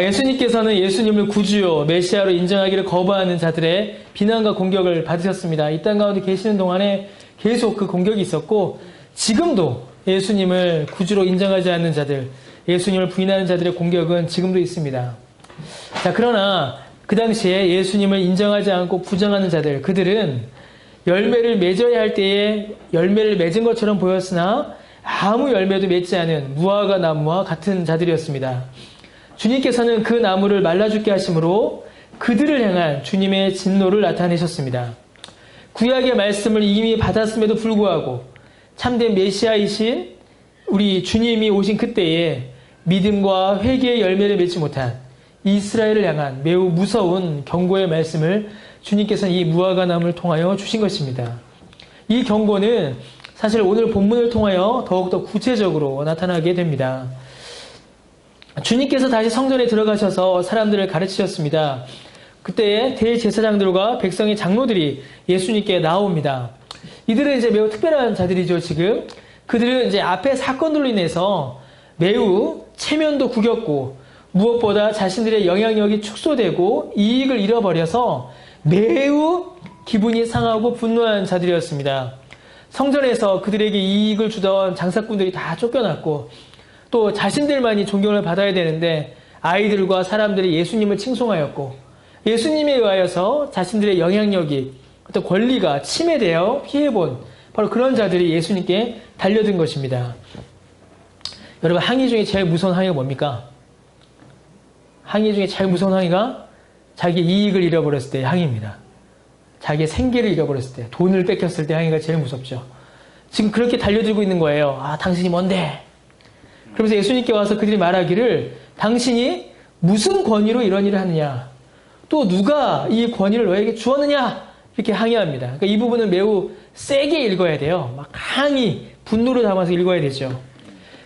예수님께서는 예수님을 구주요, 메시아로 인정하기를 거부하는 자들의 비난과 공격을 받으셨습니다. 이 땅 가운데 계시는 동안에 계속 그 공격이 있었고, 지금도 예수님을 구주로 인정하지 않는 자들, 예수님을 부인하는 자들의 공격은 지금도 있습니다. 자, 그러나 그 당시에 예수님을 인정하지 않고 부정하는 자들, 그들은 열매를 맺어야 할 때에 열매를 맺은 것처럼 보였으나 아무 열매도 맺지 않은 무화과 나무와 같은 자들이었습니다. 주님께서는 그 나무를 말라 죽게 하심으로 그들을 향한 주님의 진노를 나타내셨습니다. 구약의 말씀을 이미 받았음에도 불구하고 참된 메시아이신 우리 주님이 오신 그때에 믿음과 회개의 열매를 맺지 못한 이스라엘을 향한 매우 무서운 경고의 말씀을 주님께서는 이 무화과 나무를 통하여 주신 것입니다. 이 경고는 사실 오늘 본문을 통하여 더욱더 구체적으로 나타나게 됩니다. 주님께서 다시 성전에 들어가셔서 사람들을 가르치셨습니다. 그때 대제사장들과 백성의 장로들이 예수님께 나옵니다. 이들은 이제 매우 특별한 자들이죠, 지금. 그들은 이제 앞의 사건들로 인해서 매우 체면도 구겼고, 무엇보다 자신들의 영향력이 축소되고 이익을 잃어버려서 매우 기분이 상하고 분노한 자들이었습니다. 성전에서 그들에게 이익을 주던 장사꾼들이 다 쫓겨났고, 또 자신들만이 존경을 받아야 되는데 아이들과 사람들이 예수님을 칭송하였고, 예수님에 의하여서 자신들의 영향력이, 어떤 권리가 침해되어 피해본 바로 그런 자들이 예수님께 달려든 것입니다. 여러분, 항의 중에 제일 무서운 항의가 뭡니까? 항의 중에 제일 무서운 항의가 자기 이익을 잃어버렸을 때의 항의입니다. 자기의 생계를 잃어버렸을 때, 돈을 뺏겼을 때 항의가 제일 무섭죠. 지금 그렇게 달려들고 있는 거예요. 아, 당신이 뭔데? 그러면서 예수님께 와서 그들이 말하기를, 당신이 무슨 권위로 이런 일을 하느냐? 또 누가 이 권위를 너에게 주었느냐? 이렇게 항의합니다. 그러니까 이 부분은 매우 세게 읽어야 돼요. 막 항의, 분노를 담아서 읽어야 되죠.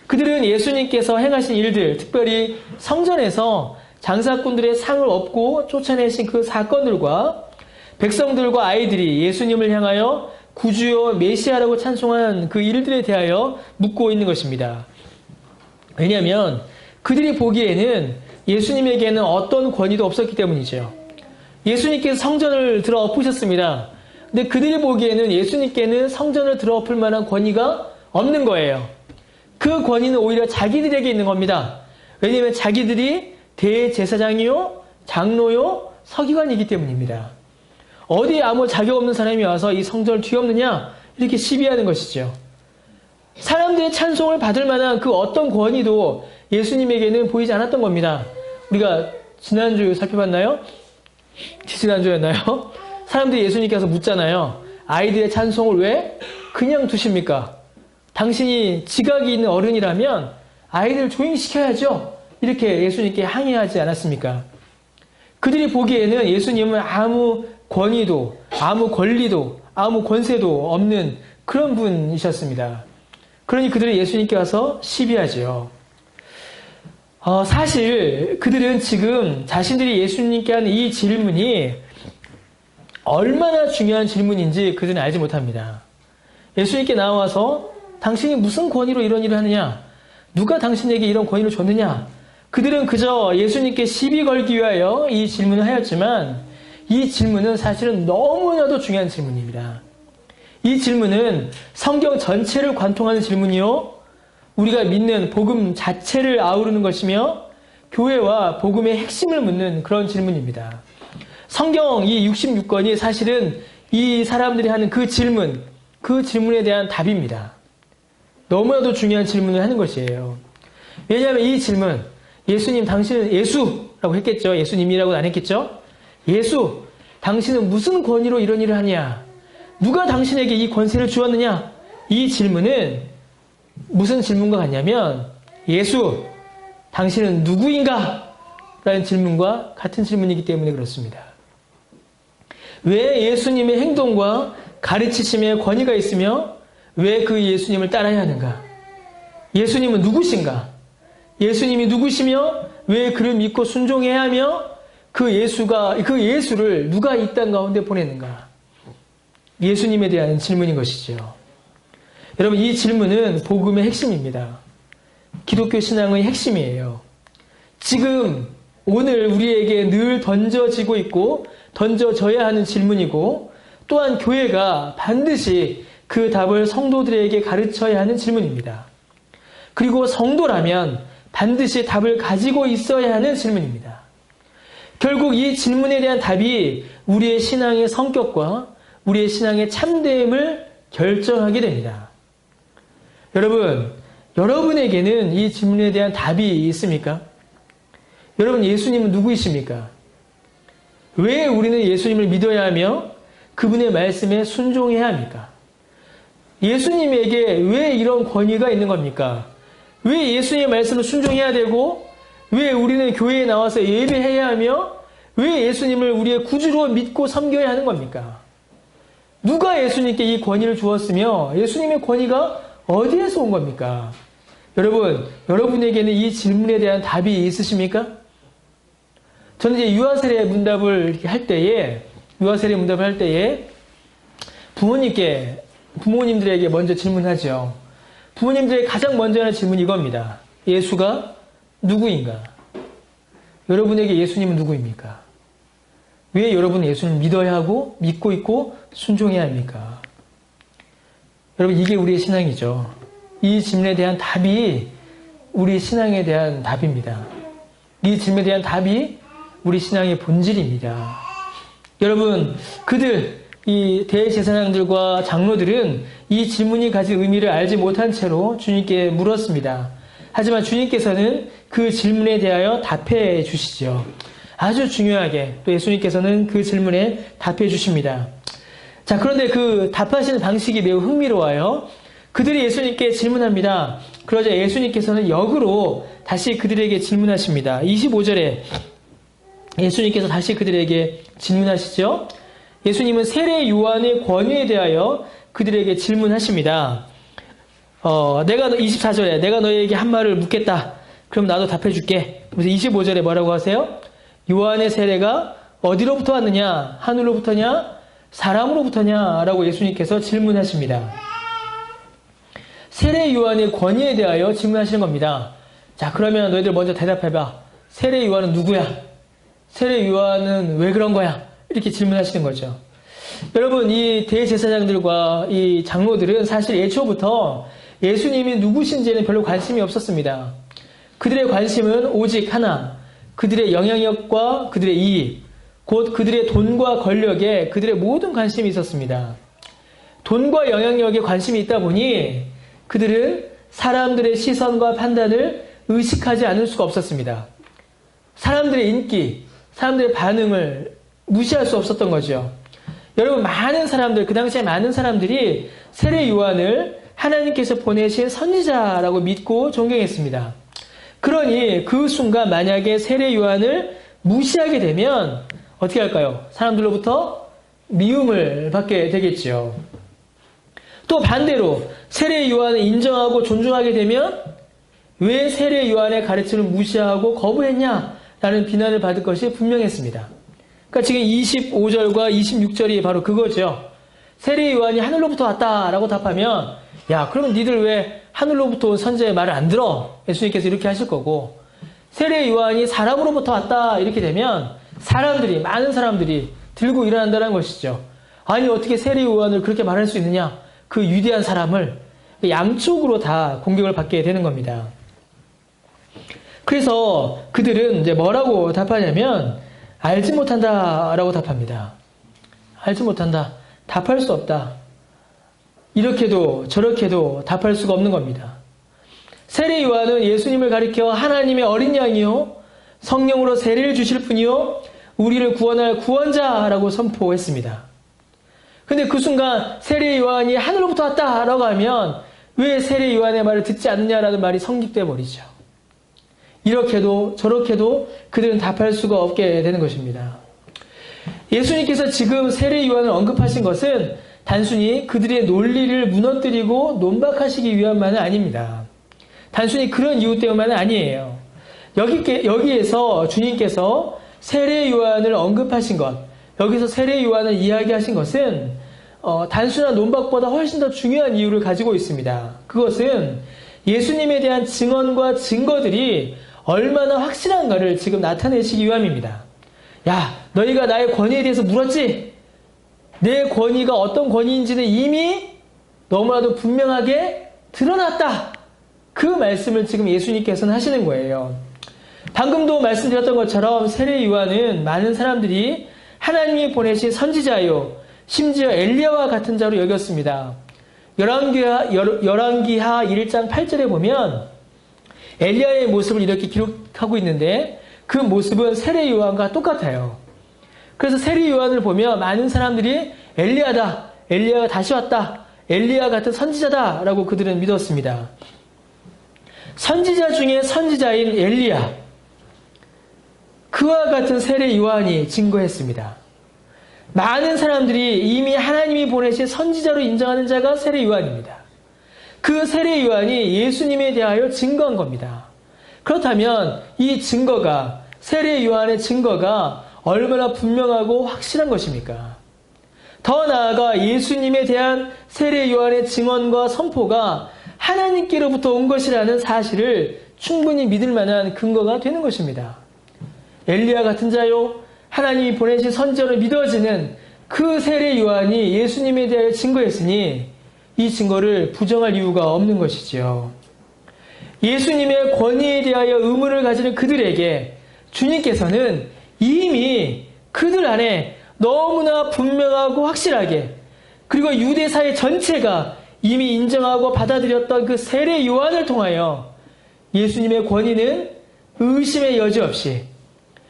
그들은 예수님께서 행하신 일들, 특별히 성전에서 장사꾼들의 상을 업고 쫓아내신 그 사건들과 백성들과 아이들이 예수님을 향하여 구주요 메시아라고 찬송한 그 일들에 대하여 묻고 있는 것입니다. 왜냐하면 그들이 보기에는 예수님에게는 어떤 권위도 없었기 때문이죠. 예수님께서 성전을 들어 엎으셨습니다. 근데 그들이 보기에는 예수님께는 성전을 들어 엎을 만한 권위가 없는 거예요. 그 권위는 오히려 자기들에게 있는 겁니다. 왜냐하면 자기들이 대제사장이요, 장로요, 서기관이기 때문입니다. 어디에 아무 자격 없는 사람이 와서 이 성전을 뒤엎느냐? 이렇게 시비하는 것이죠. 사람들의 찬송을 받을 만한 그 어떤 권위도 예수님에게는 보이지 않았던 겁니다. 우리가 지난주 살펴봤나요? 지난주였나요? 사람들이 예수님께 와서 묻잖아요. 아이들의 찬송을 왜 그냥 두십니까? 당신이 지각이 있는 어른이라면 아이들 조용히 시켜야죠. 이렇게 예수님께 항의하지 않았습니까? 그들이 보기에는 예수님은 아무 권위도, 아무 권리도, 아무 권세도 없는 그런 분이셨습니다. 그러니 그들은 예수님께 와서 시비하죠. 사실 그들은 지금 자신들이 예수님께 하는 이 질문이 얼마나 중요한 질문인지 그들은 알지 못합니다. 예수님께 나와서 당신이 무슨 권위로 이런 일을 하느냐? 누가 당신에게 이런 권위를 줬느냐? 그들은 그저 예수님께 시비 걸기 위하여 이 질문을 하였지만 이 질문은 사실은 너무나도 중요한 질문입니다. 이 질문은 성경 전체를 관통하는 질문이요, 우리가 믿는 복음 자체를 아우르는 것이며 교회와 복음의 핵심을 묻는 그런 질문입니다. 성경 이 66권이 사실은 이 사람들이 하는 그 질문에 대한 답입니다. 너무나도 중요한 질문을 하는 것이에요. 왜냐하면 이 질문, 예수님 당신은 예수라고 했겠죠. 예수님이라고는 안 했겠죠. 예수, 당신은 무슨 권위로 이런 일을 하냐? 누가 당신에게 이 권세를 주었느냐? 이 질문은 무슨 질문과 같냐면, 예수, 당신은 누구인가? 라는 질문과 같은 질문이기 때문에 그렇습니다. 왜 예수님의 행동과 가르치심에 권위가 있으며 왜 그 예수님을 따라야 하는가? 예수님은 누구신가? 예수님이 누구시며 왜 그를 믿고 순종해야 하며 그 예수를 누가 이 땅 가운데 보냈는가? 예수님에 대한 질문인 것이죠. 여러분, 이 질문은 복음의 핵심입니다. 기독교 신앙의 핵심이에요. 지금 오늘 우리에게 늘 던져지고 있고 던져져야 하는 질문이고 또한 교회가 반드시 그 답을 성도들에게 가르쳐야 하는 질문입니다. 그리고 성도라면 반드시 답을 가지고 있어야 하는 질문입니다. 결국 이 질문에 대한 답이 우리의 신앙의 성격과 우리의 신앙의 참됨을 결정하게 됩니다. 여러분, 여러분에게는 이 질문에 대한 답이 있습니까? 여러분, 예수님은 누구이십니까? 왜 우리는 예수님을 믿어야 하며 그분의 말씀에 순종해야 합니까? 예수님에게 왜 이런 권위가 있는 겁니까? 왜 예수님의 말씀을 순종해야 되고 왜 우리는 교회에 나와서 예배해야 하며 왜 예수님을 우리의 구주로 믿고 섬겨야 하는 겁니까? 누가 예수님께 이 권위를 주었으며 예수님의 권위가 어디에서 온 겁니까? 여러분, 여러분에게는 이 질문에 대한 답이 있으십니까? 저는 이제 유아세례 문답을 이렇게 할 때에 부모님들에게 먼저 질문하죠. 부모님들의 가장 먼저 하는 질문이 이겁니다. 예수가 누구인가? 여러분에게 예수님은 누구입니까? 왜 여러분은 예수님을 믿어야 하고 믿고 있고 순종해야 합니까? 여러분, 이게 우리의 신앙이죠. 이 질문에 대한 답이 우리 신앙에 대한 답입니다. 이 질문에 대한 답이 우리 신앙의 본질입니다. 여러분, 이 대제사장들과 장로들은 이 질문이 가진 의미를 알지 못한 채로 주님께 물었습니다. 하지만 주님께서는 그 질문에 대하여 답해 주시죠. 아주 중요하게 또 예수님께서는 그 질문에 답해 주십니다. 자, 그런데 그 답하시는 방식이 매우 흥미로워요. 그들이 예수님께 질문합니다. 그러자 예수님께서는 역으로 다시 그들에게 질문하십니다. 25절에 예수님께서 다시 그들에게 질문하시죠. 예수님은 세례 요한의 권위에 대하여 그들에게 질문하십니다. 24절에 내가 너희에게 한 말을 묻겠다. 그럼 나도 답해줄게. 그래서 25절에 뭐라고 하세요? 요한의 세례가 어디로부터 왔느냐? 하늘로부터냐? 사람으로부터냐? 라고 예수님께서 질문하십니다. 세례 요한의 권위에 대하여 질문하시는 겁니다. 자, 그러면 너희들 먼저 대답해봐. 세례 요한은 누구야? 세례 요한은 왜 그런 거야? 이렇게 질문하시는 거죠. 여러분, 이 대제사장들과 이 장로들은 사실 예초부터 예수님이 누구신지에는 별로 관심이 없었습니다. 그들의 관심은 오직 하나, 그들의 영향력과 그들의 이익, 곧 그들의 돈과 권력에 그들의 모든 관심이 있었습니다. 돈과 영향력에 관심이 있다 보니 그들은 사람들의 시선과 판단을 의식하지 않을 수가 없었습니다. 사람들의 인기, 사람들의 반응을 무시할 수 없었던 거죠. 여러분, 그 당시에 많은 사람들이 세례 요한을 하나님께서 보내신 선지자라고 믿고 존경했습니다. 그러니 그 순간 만약에 세례 요한을 무시하게 되면 어떻게 할까요? 사람들로부터 미움을 받게 되겠죠. 또 반대로 세례 요한을 인정하고 존중하게 되면 왜 세례 요한의 가르침을 무시하고 거부했냐? 라는 비난을 받을 것이 분명했습니다. 그러니까 지금 25절과 26절이 바로 그거죠. 세례 요한이 하늘로부터 왔다라고 답하면 야, 그러면 니들 왜 하늘로부터 온 선지자의 말을 안 들어? 예수님께서 이렇게 하실 거고, 세례 요한이 사람으로부터 왔다 이렇게 되면 많은 사람들이 들고 일어난다는 것이죠. 아니, 어떻게 세례 요한을 그렇게 말할 수 있느냐? 그 위대한 사람을 양쪽으로 다 공격을 받게 되는 겁니다. 그래서 그들은 이제 뭐라고 답하냐면 알지 못한다라고 답합니다. 알지 못한다. 답할 수 없다. 이렇게도 저렇게도 답할 수가 없는 겁니다. 세례 요한은 예수님을 가리켜 하나님의 어린 양이요 성령으로 세례를 주실 분이요 우리를 구원할 구원자라고 선포했습니다. 근데 그 순간 세례 요한이 하늘로부터 왔다라고 하면 왜 세례 요한의 말을 듣지 않느냐라는 말이 성립돼 버리죠. 이렇게도 저렇게도 그들은 답할 수가 없게 되는 것입니다. 예수님께서 지금 세례 요한을 언급하신 것은 단순히 그들의 논리를 무너뜨리고 논박하시기 위함만은 아닙니다. 단순히 그런 이유 때문만은 아니에요. 여기에서 주님께서 세례 요한을 언급하신 것, 여기서 세례 요한을 이야기하신 것은 단순한 논박보다 훨씬 더 중요한 이유를 가지고 있습니다. 그것은 예수님에 대한 증언과 증거들이 얼마나 확실한가를 지금 나타내시기 위함입니다. 야, 너희가 나의 권위에 대해서 물었지? 내 권위가 어떤 권위인지는 이미 너무나도 분명하게 드러났다. 그 말씀을 지금 예수님께서는 하시는 거예요. 방금도 말씀드렸던 것처럼 세례 요한은 많은 사람들이 하나님이 보내신 선지자요, 심지어 엘리야와 같은 자로 여겼습니다. 열왕기하 1장 8절에 보면 엘리야의 모습을 이렇게 기록하고 있는데 그 모습은 세례 요한과 똑같아요. 그래서 세례 요한을 보면 많은 사람들이 엘리야다, 엘리야가 다시 왔다, 엘리야 같은 선지자다 라고 그들은 믿었습니다. 선지자 중에 선지자인 엘리야, 그와 같은 세례 요한이 증거했습니다. 많은 사람들이 이미 하나님이 보내신 선지자로 인정하는 자가 세례 요한입니다. 그 세례 요한이 예수님에 대하여 증거한 겁니다. 그렇다면 이 증거가, 세례 요한의 증거가 얼마나 분명하고 확실한 것입니까? 더 나아가 예수님에 대한 세례 요한의 증언과 선포가 하나님께로부터 온 것이라는 사실을 충분히 믿을 만한 근거가 되는 것입니다. 엘리야 같은 자요, 하나님이 보내신 선지자로 믿어지는 그 세례 요한이 예수님에 대하여 증거했으니 이 증거를 부정할 이유가 없는 것이지요. 예수님의 권위에 대하여 의문을 가지는 그들에게 주님께서는 이미 그들 안에 너무나 분명하고 확실하게, 그리고 유대사회 전체가 이미 인정하고 받아들였던 그 세례 요한을 통하여 예수님의 권위는 의심의 여지 없이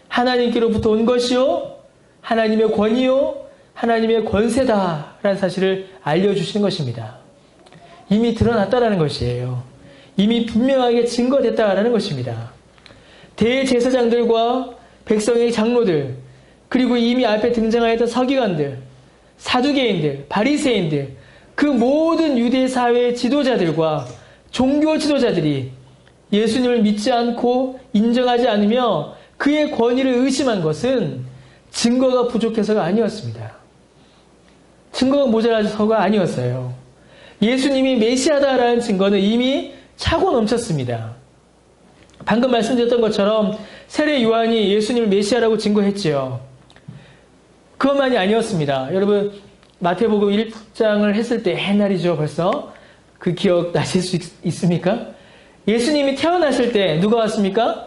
하나님께로부터 온 것이요, 하나님의 권위요, 하나님의 권세다라는 사실을 알려주시는 것입니다. 이미 드러났다라는 것이에요. 이미 분명하게 증거됐다라는 것입니다. 대제사장들과 백성의 장로들, 그리고 이미 앞에 등장하였던 서기관들, 사두개인들, 바리새인들, 그 모든 유대사회의 지도자들과 종교 지도자들이 예수님을 믿지 않고 인정하지 않으며 그의 권위를 의심한 것은 증거가 부족해서가 아니었습니다. 증거가 모자라서가 아니었어요. 예수님이 메시아다라는 증거는 이미 차고 넘쳤습니다. 방금 말씀드렸던 것처럼 세례 요한이 예수님을 메시아라고 증거했지요. 그것만이 아니었습니다. 여러분, 마태복음 1장을 했을 때 옛날이죠, 벌써. 그 기억 나실 수 있습니까? 예수님이 태어나실 때 누가 왔습니까?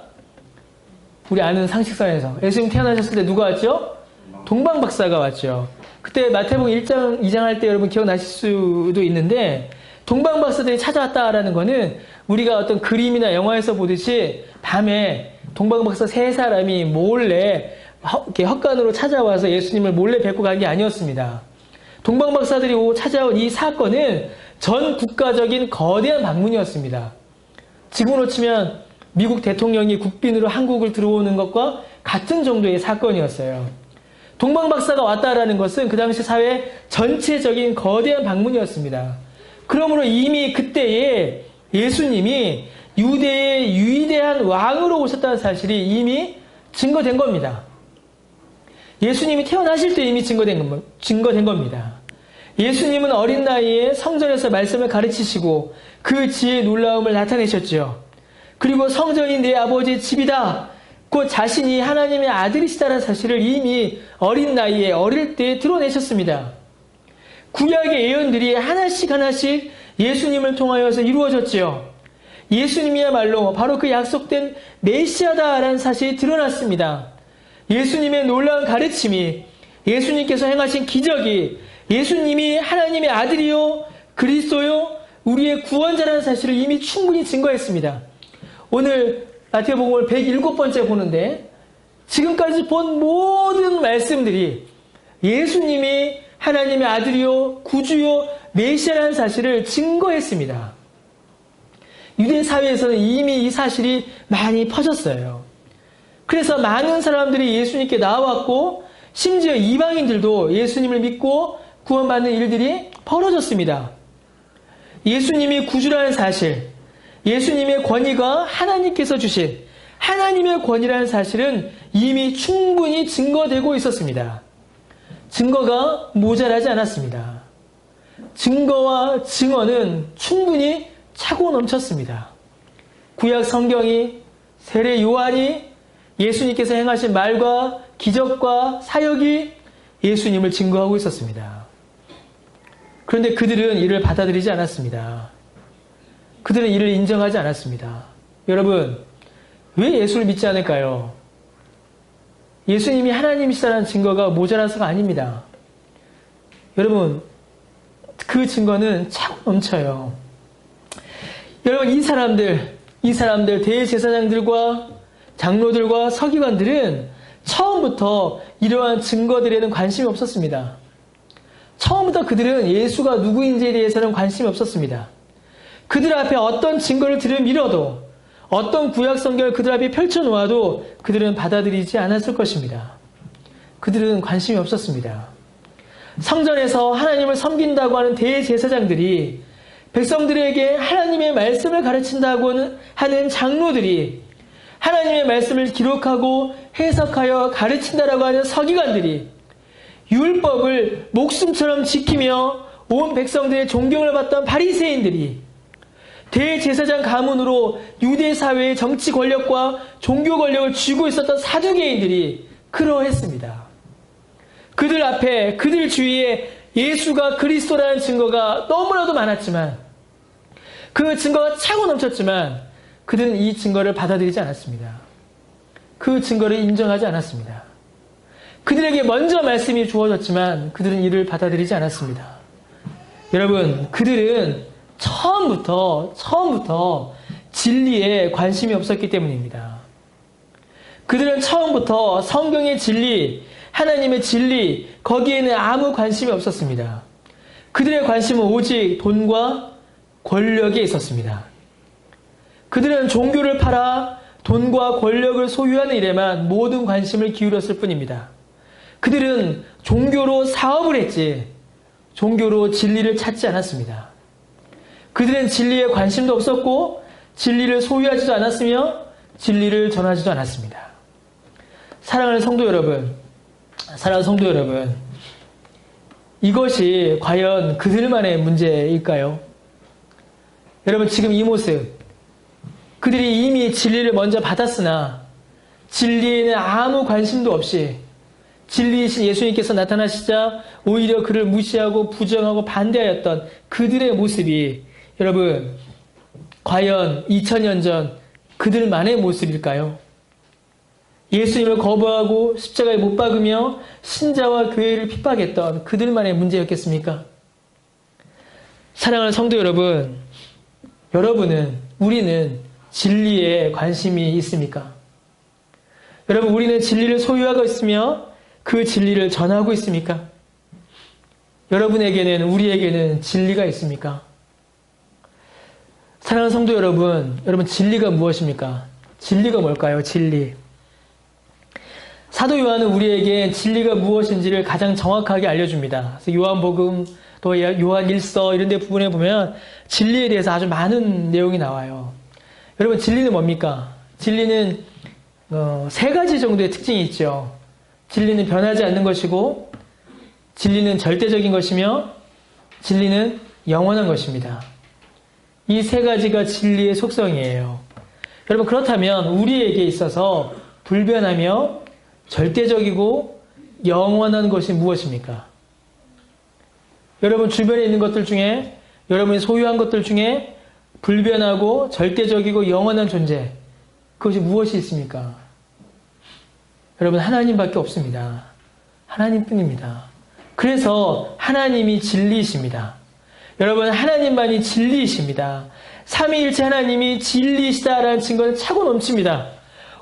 우리 아는 상식선에서. 예수님 태어나셨을 때 누가 왔죠? 동방박사가 왔죠. 그때 마태복음 1장, 2장 할 때 여러분 기억나실 수도 있는데, 동방박사들이 찾아왔다라는 거는 우리가 어떤 그림이나 영화에서 보듯이 밤에 동방박사 세 사람이 몰래 이렇게 헛간으로 찾아와서 예수님을 몰래 뵙고 간 게 아니었습니다. 동방박사들이 찾아온 이 사건은 전 국가적인 거대한 방문이었습니다. 지금으로 치면 미국 대통령이 국빈으로 한국을 들어오는 것과 같은 정도의 사건이었어요. 동방박사가 왔다라는 것은 그 당시 사회 전체적인 거대한 방문이었습니다. 그러므로 이미 그때에 예수님이 유대의 위대한 왕으로 오셨다는 사실이 이미 증거된 겁니다. 예수님이 태어나실 때 이미 증거된 겁니다. 예수님은 어린 나이에 성전에서 말씀을 가르치시고 그 지혜의 놀라움을 나타내셨죠. 그리고 성전이 내 아버지의 집이다, 곧 자신이 하나님의 아들이시다는 사실을 이미 어린 나이에, 어릴 때 드러내셨습니다. 구약의 예언들이 하나씩 하나씩 예수님을 통하여서 이루어졌지요. 예수님이야말로 바로 그 약속된 메시아다라는 사실이 드러났습니다. 예수님의 놀라운 가르침이, 예수님께서 행하신 기적이 예수님이 하나님의 아들이요, 그리스도요, 우리의 구원자라는 사실을 이미 충분히 증거했습니다. 오늘 마태복음을 107번째 보는데 지금까지 본 모든 말씀들이 예수님이 하나님의 아들이요, 구주요, 메시아라는 사실을 증거했습니다. 유대 사회에서는 이미 이 사실이 많이 퍼졌어요. 그래서 많은 사람들이 예수님께 나왔고 심지어 이방인들도 예수님을 믿고 구원받는 일들이 벌어졌습니다. 예수님이 구주라는 사실, 예수님의 권위가 하나님께서 주신 하나님의 권위라는 사실은 이미 충분히 증거되고 있었습니다. 증거가 모자라지 않았습니다. 증거와 증언은 충분히 차고 넘쳤습니다. 구약 성경이 세례 요한이 예수님께서 행하신 말과 기적과 사역이 예수님을 증거하고 있었습니다. 그런데 그들은 이를 받아들이지 않았습니다. 그들은 이를 인정하지 않았습니다. 여러분, 왜 예수를 믿지 않을까요? 예수님이 하나님이시다는 증거가 모자라서가 아닙니다. 여러분, 그 증거는 차고 넘쳐요. 여러분, 이 사람들 대제사장들과 장로들과 서기관들은 처음부터 이러한 증거들에는 관심이 없었습니다. 처음부터 그들은 예수가 누구인지에 대해서는 관심이 없었습니다. 그들 앞에 어떤 증거를 들이밀어도 어떤 구약 성경을 그들 앞에 펼쳐놓아도 그들은 받아들이지 않았을 것입니다. 그들은 관심이 없었습니다. 성전에서 하나님을 섬긴다고 하는 대제사장들이 백성들에게 하나님의 말씀을 가르친다고 하는 장로들이 하나님의 말씀을 기록하고 해석하여 가르친다라고 하는 서기관들이 율법을 목숨처럼 지키며 온 백성들의 존경을 받던 바리새인들이 대제사장 가문으로 유대 사회의 정치 권력과 종교 권력을 쥐고 있었던 사두개인들이 그러했습니다. 그들 앞에 그들 주위에 예수가 그리스도라는 증거가 너무나도 많았지만 그 증거가 차고 넘쳤지만 그들은 이 증거를 받아들이지 않았습니다. 그 증거를 인정하지 않았습니다. 그들에게 먼저 말씀이 주어졌지만 그들은 이를 받아들이지 않았습니다. 여러분, 그들은 처음부터 진리에 관심이 없었기 때문입니다. 그들은 처음부터 성경의 진리, 하나님의 진리, 거기에는 아무 관심이 없었습니다. 그들의 관심은 오직 돈과 권력에 있었습니다. 그들은 종교를 팔아 돈과 권력을 소유하는 일에만 모든 관심을 기울였을 뿐입니다. 그들은 종교로 사업을 했지 종교로 진리를 찾지 않았습니다. 그들은 진리에 관심도 없었고 진리를 소유하지도 않았으며 진리를 전하지도 않았습니다. 사랑하는 성도 여러분, 이것이 과연 그들만의 문제일까요? 여러분, 지금 이 모습, 그들이 이미 진리를 먼저 받았으나 진리에는 아무 관심도 없이 진리이신 예수님께서 나타나시자 오히려 그를 무시하고 부정하고 반대하였던 그들의 모습이 여러분, 과연 2000년 전 그들만의 모습일까요? 예수님을 거부하고 십자가에 못 박으며 신자와 교회를 핍박했던 그들만의 문제였겠습니까? 사랑하는 성도 여러분, 우리는 진리에 관심이 있습니까? 여러분, 우리는 진리를 소유하고 있으며 그 진리를 전하고 있습니까? 우리에게는 진리가 있습니까? 사랑하는 성도 여러분, 진리가 무엇입니까? 진리가 뭘까요? 진리. 사도 요한은 우리에게 진리가 무엇인지를 가장 정확하게 알려줍니다. 그래서 요한복음, 또 요한 1서 이런 데 부분에 보면 진리에 대해서 아주 많은 내용이 나와요. 여러분, 진리는 뭡니까? 진리는 세 가지 정도의 특징이 있죠. 진리는 변하지 않는 것이고, 진리는 절대적인 것이며, 진리는 영원한 것입니다. 이 세 가지가 진리의 속성이에요. 여러분, 그렇다면 우리에게 있어서 불변하며 절대적이고 영원한 것이 무엇입니까? 여러분 주변에 있는 것들 중에, 여러분이 소유한 것들 중에 불변하고 절대적이고 영원한 존재, 그것이 무엇이 있습니까? 여러분, 하나님밖에 없습니다. 하나님뿐입니다. 그래서 하나님이 진리이십니다. 여러분, 하나님만이 진리이십니다. 삼위일체 하나님이 진리이시다라는 증거는 차고 넘칩니다.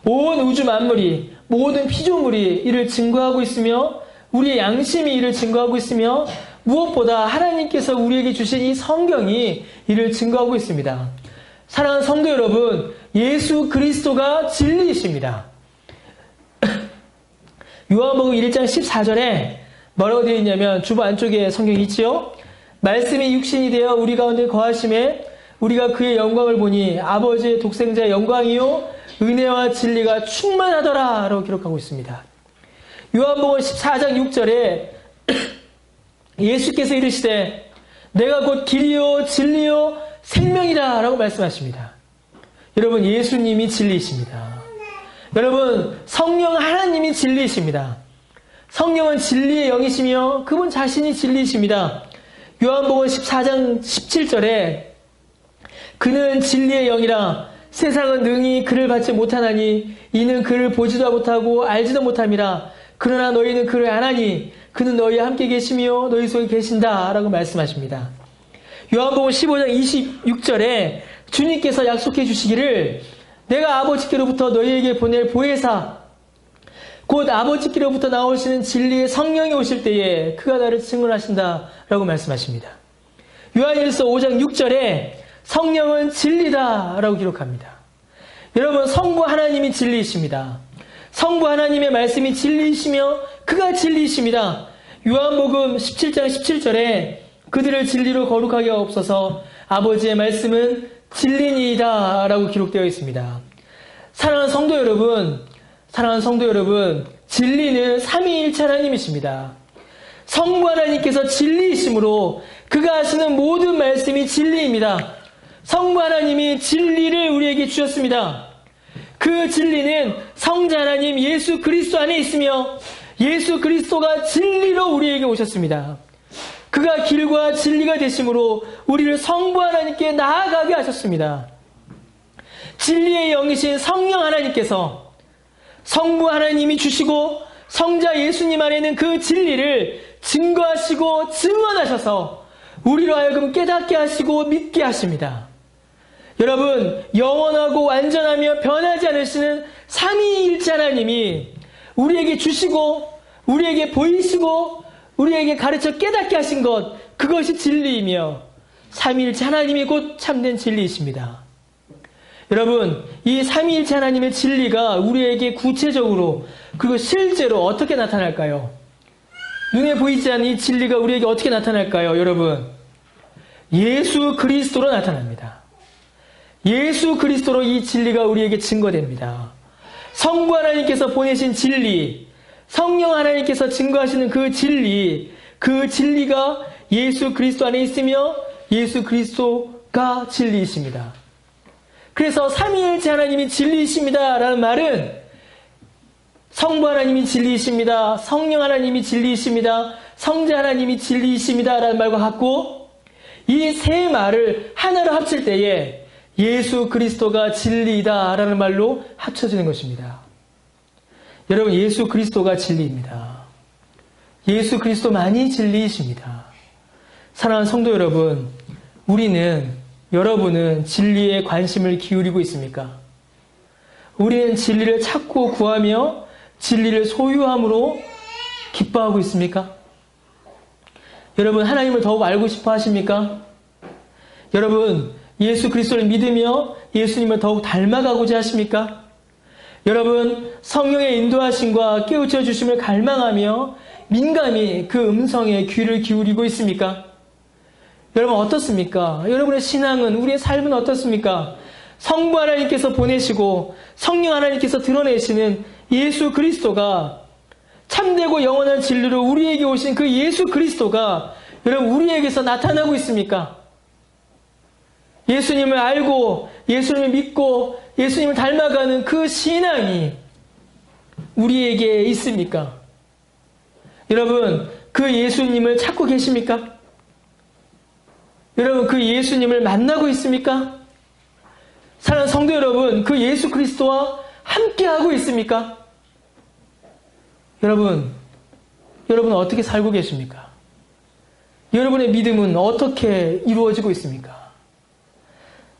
온 우주 만물이, 모든 피조물이 이를 증거하고 있으며 우리의 양심이 이를 증거하고 있으며 무엇보다 하나님께서 우리에게 주신 이 성경이 이를 증거하고 있습니다. 사랑하는 성도 여러분, 예수 그리스도가 진리이십니다. 요한복음 1장 14절에 뭐라고 되어 있냐면, 주보 안쪽에 성경이 있지요? 말씀이 육신이 되어 우리 가운데 거하심에 우리가 그의 영광을 보니 아버지의 독생자의 영광이요 은혜와 진리가 충만하더라 라고 기록하고 있습니다. 요한복음 14장 6절에 예수께서 이르시되 내가 곧 길이요 진리요 생명이라 라고 말씀하십니다. 여러분, 예수님이 진리이십니다. 여러분, 성령 하나님이 진리이십니다. 성령은 진리의 영이시며 그분 자신이 진리이십니다. 요한복음 14장 17절에 그는 진리의 영이라 세상은 능히 그를 받지 못하나니 이는 그를 보지도 못하고 알지도 못함이라. 그러나 너희는 그를 아나니 그는 너희와 함께 계시며 너희 속에 계신다 라고 말씀하십니다. 요한복음 15장 26절에 주님께서 약속해 주시기를 내가 아버지께로부터 너희에게 보낼 보혜사 곧 아버지께로부터 나오시는 진리의 성령이 오실 때에 그가 나를 증언하신다 라고 말씀하십니다. 요한일서 5장 6절에 성령은 진리다 라고 기록합니다. 여러분, 성부 하나님이 진리이십니다. 성부 하나님의 말씀이 진리이시며 그가 진리이십니다. 요한복음 17장 17절에 그들을 진리로 거룩하게 하옵소서 아버지의 말씀은 진리니이다 라고 기록되어 있습니다. 사랑하는 성도 여러분, 진리는 삼위일체 하나님이십니다. 성부 하나님께서 진리이시므로 그가 하시는 모든 말씀이 진리입니다. 성부 하나님이 진리를 우리에게 주셨습니다. 그 진리는 성자 하나님 예수 그리스도 안에 있으며 예수 그리스도가 진리로 우리에게 오셨습니다. 그가 길과 진리가 되심으로 우리를 성부 하나님께 나아가게 하셨습니다. 진리의 영이신 성령 하나님께서 성부 하나님이 주시고 성자 예수님 안에는 그 진리를 증거하시고 증언하셔서 우리로 하여금 깨닫게 하시고 믿게 하십니다. 여러분, 영원하고 완전하며 변하지 않으시는 삼위일체 하나님이 우리에게 주시고 우리에게 보이시고 우리에게 가르쳐 깨닫게 하신 것, 그것이 진리이며 삼위일체 하나님이 곧 참된 진리이십니다. 여러분, 이 삼위일체 하나님의 진리가 우리에게 구체적으로 그리고 실제로 어떻게 나타날까요? 눈에 보이지 않는 이 진리가 우리에게 어떻게 나타날까요? 여러분, 예수 그리스도로 나타납니다. 예수 그리스도로 이 진리가 우리에게 증거됩니다. 성부 하나님께서 보내신 진리, 성령 하나님께서 증거하시는 그 진리가 예수 그리스도 안에 있으며 예수 그리스도가 진리이십니다. 그래서 삼위일체 하나님이 진리이십니다 라는 말은 성부 하나님이 진리이십니다, 성령 하나님이 진리이십니다, 성자 하나님이 진리이십니다 라는 말과 같고, 이 세 말을 하나로 합칠 때에 예수 그리스도가 진리이다 라는 말로 합쳐지는 것입니다. 여러분, 예수 그리스도가 진리입니다. 예수 그리스도만이 진리이십니다. 사랑하는 성도 여러분, 여러분은 진리에 관심을 기울이고 있습니까? 우리는 진리를 찾고 구하며 진리를 소유함으로 기뻐하고 있습니까? 여러분, 하나님을 더욱 알고 싶어 하십니까? 여러분, 예수 그리스도를 믿으며 예수님을 더욱 닮아가고자 하십니까? 여러분, 성령의 인도하심과 깨우쳐 주심을 갈망하며 민감히 그 음성에 귀를 기울이고 있습니까? 여러분, 어떻습니까? 여러분의 신앙은, 우리의 삶은 어떻습니까? 성부 하나님께서 보내시고 성령 하나님께서 드러내시는 예수 그리스도가, 참되고 영원한 진리로 우리에게 오신 그 예수 그리스도가 여러분 우리에게서 나타나고 있습니까? 예수님을 알고 예수님을 믿고 예수님을 닮아가는 그 신앙이 우리에게 있습니까? 여러분, 그 예수님을 찾고 계십니까? 여러분, 그 예수님을 만나고 있습니까? 사랑하는 성도 여러분, 그 예수 그리스도와 함께하고 있습니까? 여러분 어떻게 살고 계십니까? 여러분의 믿음은 어떻게 이루어지고 있습니까?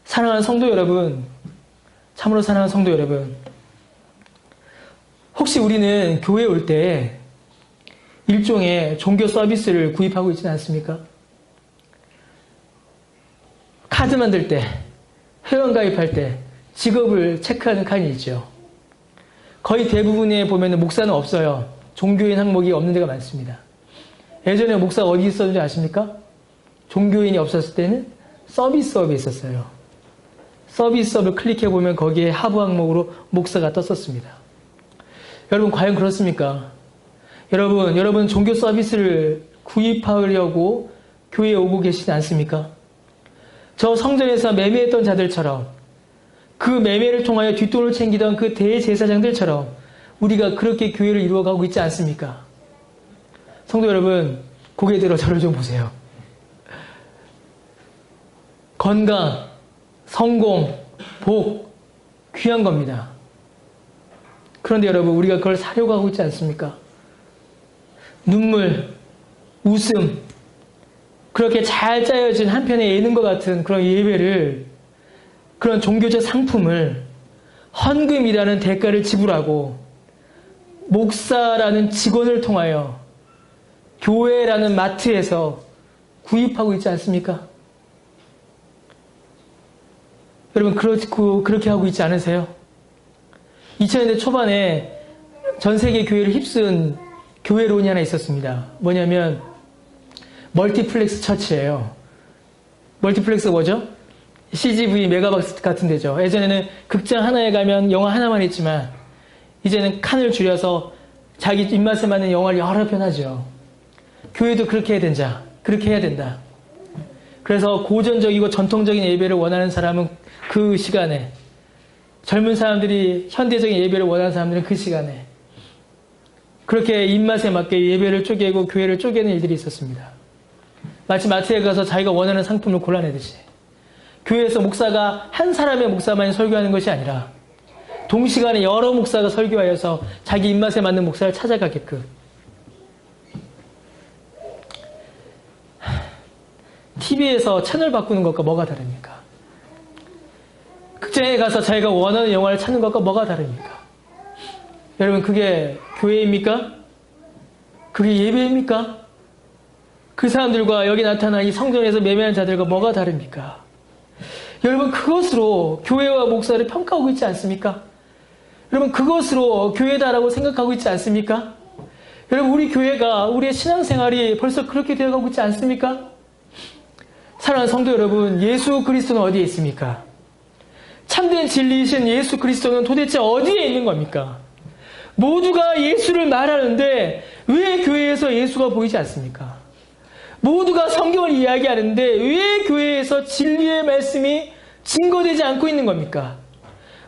사랑하는 성도 여러분, 참으로 사랑하는 성도 여러분, 혹시 우리는 교회에 올 때 일종의 종교 서비스를 구입하고 있지는 않습니까? 카드 만들 때, 회원가입할 때 직업을 체크하는 칸이 있죠. 거의 대부분에 보면 목사는 없어요. 종교인 항목이 없는 데가 많습니다. 예전에 목사가 어디 있었는지 아십니까? 종교인이 없었을 때는 서비스업에 있었어요. 서비스업을 클릭해보면 거기에 하부 항목으로 목사가 떴었습니다. 여러분, 과연 그렇습니까? 여러분 종교 서비스를 구입하려고 교회에 오고 계시지 않습니까? 저 성전에서 매매했던 자들처럼 그 매매를 통하여 뒷돈을 챙기던 그 대제사장들처럼 우리가 그렇게 교회를 이루어가고 있지 않습니까? 성도 여러분, 고개 들어 저를 좀 보세요. 건강, 성공, 복, 귀한 겁니다. 그런데 여러분, 우리가 그걸 사려고 하고 있지 않습니까? 눈물, 웃음, 그렇게 잘 짜여진 한편의 예능과 같은 그런 예배를, 그런 종교적 상품을 헌금이라는 대가를 지불하고 목사라는 직원을 통하여 교회라는 마트에서 구입하고 있지 않습니까? 여러분, 그렇게 하고 있지 않으세요? 2000년대 초반에 전 세계 교회를 휩쓴 교회론이 하나 있었습니다. 뭐냐면 멀티플렉스 처치예요. 멀티플렉스가 뭐죠? CGV, 메가박스 같은 데죠. 예전에는 극장 하나에 가면 영화 하나만 했지만 이제는 칸을 줄여서 자기 입맛에 맞는 영화를 여러 편 하죠. 교회도 그렇게 해야 된다. 그래서 고전적이고 전통적인 예배를 원하는 사람은 그 시간에, 젊은 사람들이 현대적인 예배를 원하는 사람들은 그 시간에 그렇게 입맛에 맞게 예배를 쪼개고 교회를 쪼개는 일들이 있었습니다. 마치 마트에 가서 자기가 원하는 상품을 골라내듯이 교회에서 목사가 한 사람의 목사만 설교하는 것이 아니라 동시간에 여러 목사가 설교하여서 자기 입맛에 맞는 목사를 찾아가게끔. TV에서 채널 바꾸는 것과 뭐가 다릅니까? 극장에 가서 자기가 원하는 영화를 찾는 것과 뭐가 다릅니까? 여러분, 그게 교회입니까? 그게 예배입니까? 그 사람들과 여기 나타난 이 성전에서 매매하는 자들과 뭐가 다릅니까? 여러분, 그것으로 교회와 목사를 평가하고 있지 않습니까? 여러분, 그것으로 교회다라고 생각하고 있지 않습니까? 여러분, 우리 교회가, 우리의 신앙생활이 벌써 그렇게 되어가고 있지 않습니까? 사랑하는 성도 여러분, 예수 그리스도는 어디에 있습니까? 참된 진리이신 예수 그리스도는 도대체 어디에 있는 겁니까? 모두가 예수를 말하는데 왜 교회에서 예수가 보이지 않습니까? 모두가 성경을 이야기하는데 왜 교회에서 진리의 말씀이 증거되지 않고 있는 겁니까?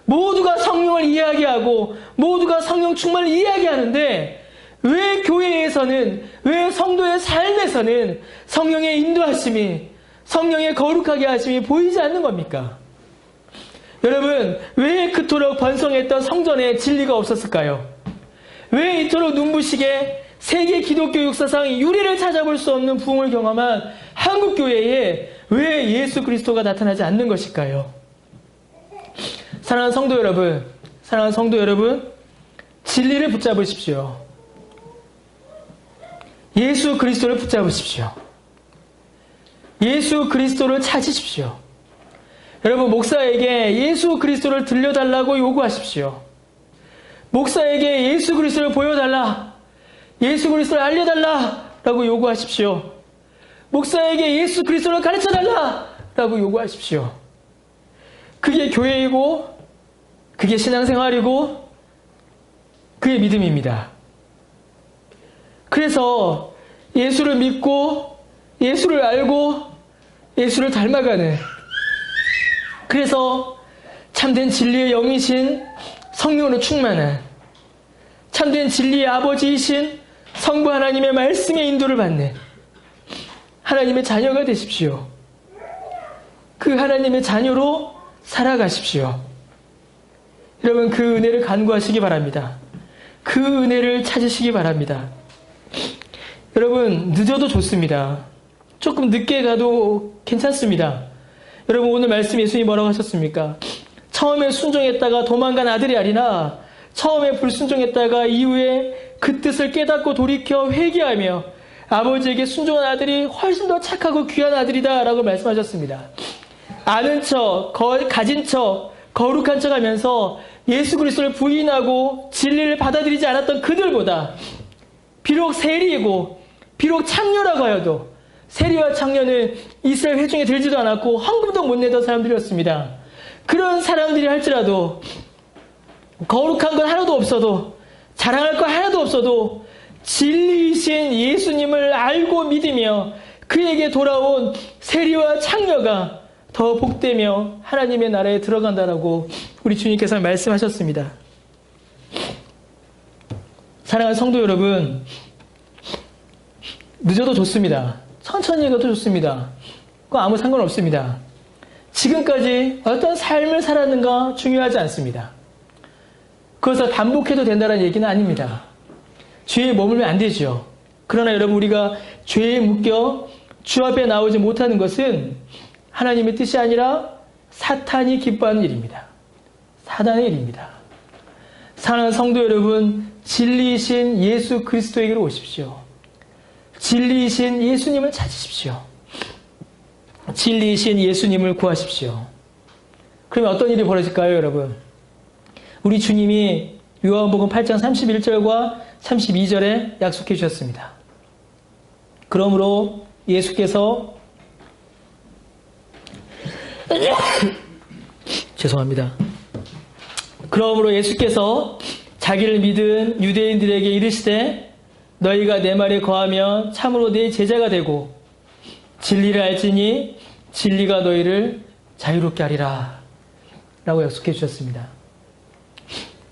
모두가 성령을 이야기하고 모두가 성령 충만을 이야기하는데 왜 교회에서는, 왜 성도의 삶에서는 성령의 인도하심이, 성령의 거룩하게 하심이 보이지 않는 겁니까? 여러분, 왜 그토록 번성했던 성전에 진리가 없었을까요? 왜 이토록 눈부시게 세계 기독교 역사상 유례를 찾아볼 수 없는 부흥을 경험한 한국교회에 왜 예수 그리스도가 나타나지 않는 것일까요? 사랑하는 성도 여러분, 진리를 붙잡으십시오. 예수 그리스도를 붙잡으십시오. 예수 그리스도를 찾으십시오. 여러분, 목사에게 예수 그리스도를 들려달라고 요구하십시오. 목사에게 예수 그리스도를 보여달라, 예수 그리스도를 알려달라라고 요구하십시오. 목사에게 예수 그리스도를 가르쳐달라라고 요구하십시오. 그게 교회이고, 그게 신앙생활이고, 그게 믿음입니다. 그래서 예수를 믿고, 예수를 알고, 예수를 닮아가는, 그래서 참된 진리의 영이신 성령으로 충만한, 참된 진리의 아버지이신 성부 하나님의 말씀의 인도를 받는 하나님의 자녀가 되십시오. 그 하나님의 자녀로 살아가십시오. 여러분, 그 은혜를 간구하시기 바랍니다. 그 은혜를 찾으시기 바랍니다. 여러분, 늦어도 좋습니다. 조금 늦게 가도 괜찮습니다. 여러분, 오늘 말씀 예수님이 뭐라고 하셨습니까? 처음에 순종했다가 도망간 아들이 아니라 처음에 불순종했다가 이후에 그 뜻을 깨닫고 돌이켜 회개하며 아버지에게 순종한 아들이 훨씬 더 착하고 귀한 아들이다 라고 말씀하셨습니다. 아는 척, 가진 척, 거룩한 척 하면서 예수 그리스도를 부인하고 진리를 받아들이지 않았던 그들보다 비록 세리이고 비록 창녀라고 하여도 세리와 창녀는 이스라엘 회중에 들지도 않았고 헌금도 못 내던 사람들이었습니다. 그런 사람들이 할지라도 거룩한 건 하나도 없어도 자랑할 거 하나도 없어도 진리이신 예수님을 알고 믿으며 그에게 돌아온 세리와 창녀가 더 복되며 하나님의 나라에 들어간다라고 우리 주님께서 말씀하셨습니다. 사랑하는 성도 여러분, 늦어도 좋습니다. 천천히 가도 좋습니다. 그거 아무 상관없습니다. 지금까지 어떤 삶을 살았는가 중요하지 않습니다. 그것을 반복해도 된다는 얘기는 아닙니다. 죄에 머물면 안 되죠. 그러나 여러분, 우리가 죄에 묶여 주 앞에 나오지 못하는 것은 하나님의 뜻이 아니라 사탄이 기뻐하는 일입니다. 사단의 일입니다. 사랑하는 성도 여러분, 진리이신 예수 그리스도에게로 오십시오. 진리이신 예수님을 찾으십시오. 진리이신 예수님을 구하십시오. 그러면 어떤 일이 벌어질까요, 여러분? 우리 주님이 요한복음 8장 31절과 32절에 약속해 주셨습니다. 그러므로 예수께서 죄송합니다. 그러므로 예수께서 자기를 믿은 유대인들에게 이르시되 너희가 내 말에 거하면 참으로 내 제자가 되고 진리를 알지니 진리가 너희를 자유롭게 하리라 라고 약속해 주셨습니다.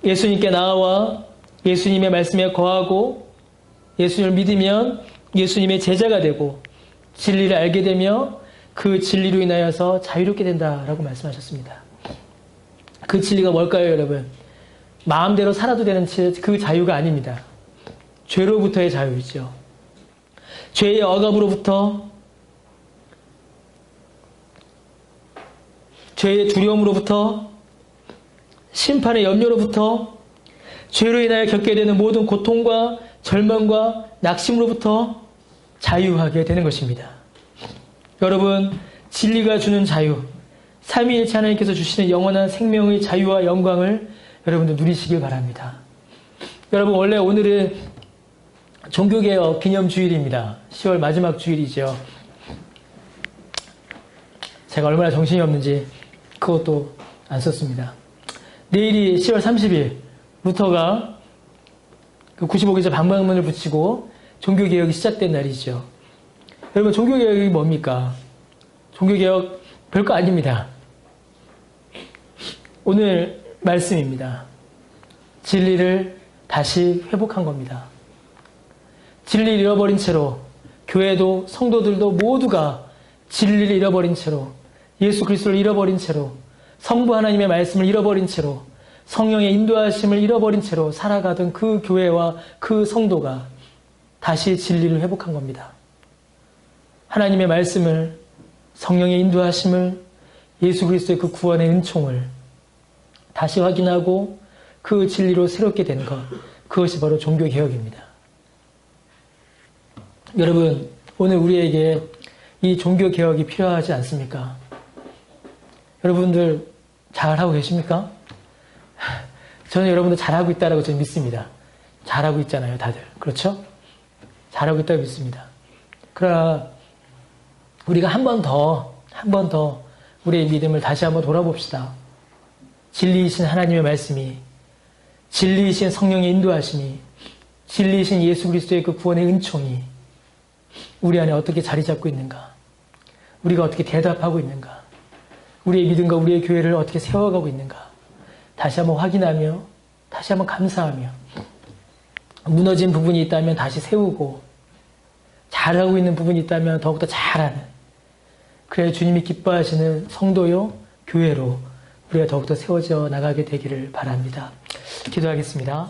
예수님께 나아와 예수님의 말씀에 거하고 예수님을 믿으면 예수님의 제자가 되고 진리를 알게 되며 그 진리로 인하여서 자유롭게 된다라고 말씀하셨습니다. 그 진리가 뭘까요, 여러분? 마음대로 살아도 되는 그 자유가 아닙니다. 죄로부터의 자유이죠. 죄의 억압으로부터, 죄의 두려움으로부터, 심판의 염려로부터, 죄로 인하여 겪게 되는 모든 고통과 절망과 낙심으로부터 자유하게 되는 것입니다. 여러분, 진리가 주는 자유, 삼위일체 하나님께서 주시는 영원한 생명의 자유와 영광을 여러분들 누리시길 바랍니다. 여러분, 원래 오늘은 종교개혁 기념주일입니다. 10월 마지막 주일이죠. 제가 얼마나 정신이 없는지 그것도 안 썼습니다. 내일이 10월 30일 루터가 그 95기자 방방문을 붙이고 종교개혁이 시작된 날이죠. 여러분, 종교개혁이 뭡니까? 종교개혁 별거 아닙니다. 오늘 말씀입니다. 진리를 다시 회복한 겁니다. 진리를 잃어버린 채로 교회도 성도들도 모두가 진리를 잃어버린 채로 예수 그리스도를 잃어버린 채로 성부 하나님의 말씀을 잃어버린 채로 성령의 인도하심을 잃어버린 채로 살아가던 그 교회와 그 성도가 다시 진리를 회복한 겁니다. 하나님의 말씀을, 성령의 인도하심을, 예수 그리스도의 그 구원의 은총을 다시 확인하고 그 진리로 새롭게 된 것, 그것이 바로 종교개혁입니다. 여러분, 오늘 우리에게 이 종교개혁이 필요하지 않습니까? 여러분들 잘하고 계십니까? 저는 여러분들 잘하고 있다고 저는 믿습니다. 잘하고 있잖아요, 다들. 그렇죠? 잘하고 있다고 믿습니다. 그러나 우리가 한 번 더 우리의 믿음을 다시 한번 돌아봅시다. 진리이신 하나님의 말씀이, 진리이신 성령의 인도하심이, 진리이신 예수 그리스도의 그 구원의 은총이 우리 안에 어떻게 자리 잡고 있는가? 우리가 어떻게 대답하고 있는가? 우리의 믿음과 우리의 교회를 어떻게 세워가고 있는가? 다시 한번 확인하며, 다시 한번 감사하며, 무너진 부분이 있다면 다시 세우고, 잘하고 있는 부분이 있다면 더욱더 잘하는, 그래야 주님이 기뻐하시는 성도요, 교회로 우리가 더욱더 세워져 나가게 되기를 바랍니다. 기도하겠습니다.